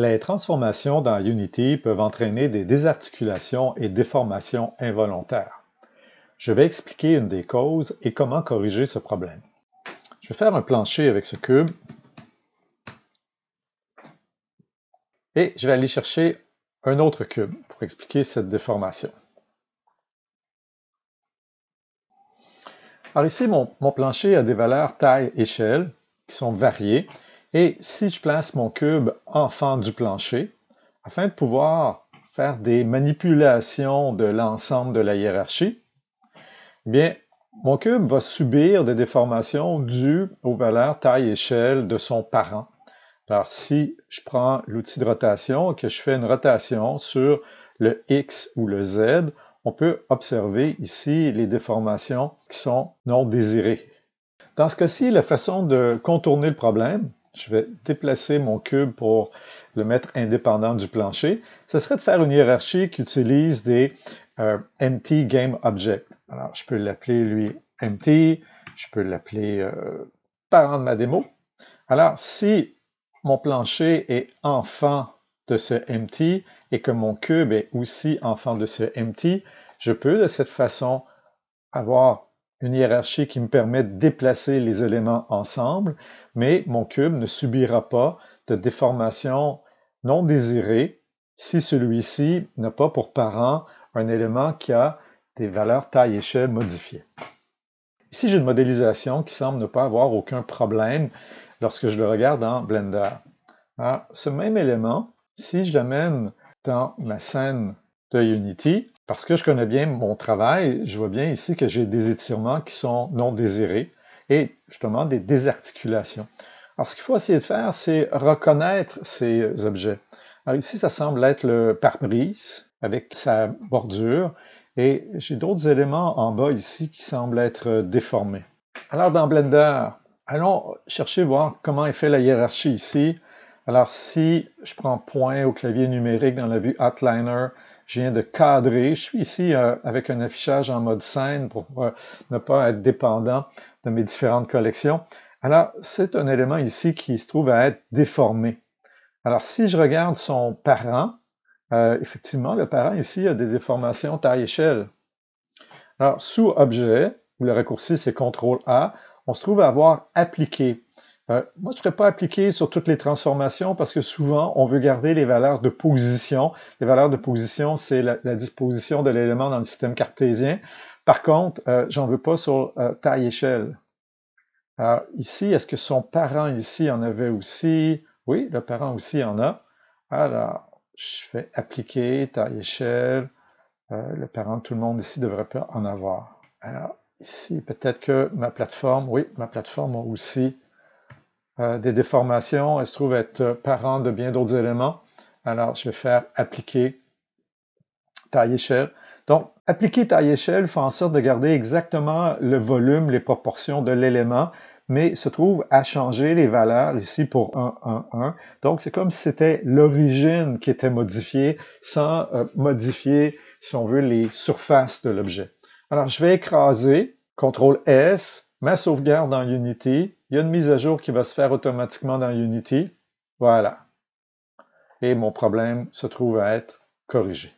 Les transformations dans Unity peuvent entraîner des désarticulations et déformations involontaires. Je vais expliquer une des causes et comment corriger ce problème. Je vais faire un plancher avec ce cube et je vais aller chercher un autre cube pour expliquer cette déformation. Alors ici, mon plancher a des valeurs taille-échelle qui sont variées. Et si je place mon cube en fend du plancher, afin de pouvoir faire des manipulations de l'ensemble de la hiérarchie, eh bien, mon cube va subir des déformations dues aux valeurs taille-échelle de son parent. Alors, si je prends l'outil de rotation et que je fais une rotation sur le X ou le Z, on peut observer ici les déformations qui sont non désirées. Dans ce cas-ci, la façon de contourner le problème, je vais déplacer mon cube pour le mettre indépendant du plancher, ce serait de faire une hiérarchie qui utilise des empty game object. Alors, je peux l'appeler, lui, empty, je peux l'appeler parent de ma démo. Alors, si mon plancher est enfant de ce empty et que mon cube est aussi enfant de ce empty, je peux de cette façon avoir une hiérarchie qui me permet de déplacer les éléments ensemble, mais mon cube ne subira pas de déformation non désirée si celui-ci n'a pas pour parent un élément qui a des valeurs taille-échelle modifiées. Ici, j'ai une modélisation qui semble ne pas avoir aucun problème lorsque je le regarde dans Blender. Alors, ce même élément, si je l'amène dans ma scène de Unity, parce que je connais bien mon travail, je vois bien ici que j'ai des étirements qui sont non désirés et justement des désarticulations. Alors, ce qu'il faut essayer de faire, c'est reconnaître ces objets. Alors ici, ça semble être le pare-brise avec sa bordure et j'ai d'autres éléments en bas ici qui semblent être déformés. Alors, dans Blender, allons chercher voir comment est fait la hiérarchie ici. Alors, si je prends point au clavier numérique dans la vue Outliner, je viens de cadrer. Je suis ici avec un affichage en mode scène pour ne pas être dépendant de mes différentes collections. Alors, c'est un élément ici qui se trouve à être déformé. Alors, si je regarde son parent, effectivement, le parent ici a des déformations taille-échelle. Alors, sous Objet, où le raccourci c'est CTRL-A, on se trouve à avoir Appliqué. Moi, je ne ferai pas appliquer sur toutes les transformations parce que souvent, on veut garder les valeurs de position. Les valeurs de position, c'est la disposition de l'élément dans le système cartésien. Par contre, j'en veux pas sur taille-échelle. Alors, ici, est-ce que son parent ici en avait aussi? Oui, le parent aussi en a. Alors, je fais appliquer, taille-échelle. Le parent de tout le monde ici ne devrait pas en avoir. Alors, ici, peut-être que ma plateforme, oui, ma plateforme a aussi des déformations. Elle se trouve être parent de bien d'autres éléments. Alors, je vais faire appliquer taille-échelle. Donc, appliquer taille-échelle fait en sorte de garder exactement le volume, les proportions de l'élément, mais se trouve à changer les valeurs ici pour 1, 1, 1. Donc, c'est comme si c'était l'origine qui était modifiée sans modifier, si on veut, les surfaces de l'objet. Alors, je vais écraser, CTRL-S, ma sauvegarde dans Unity. Il y a une mise à jour qui va se faire automatiquement dans Unity. Voilà. Et mon problème se trouve à être corrigé.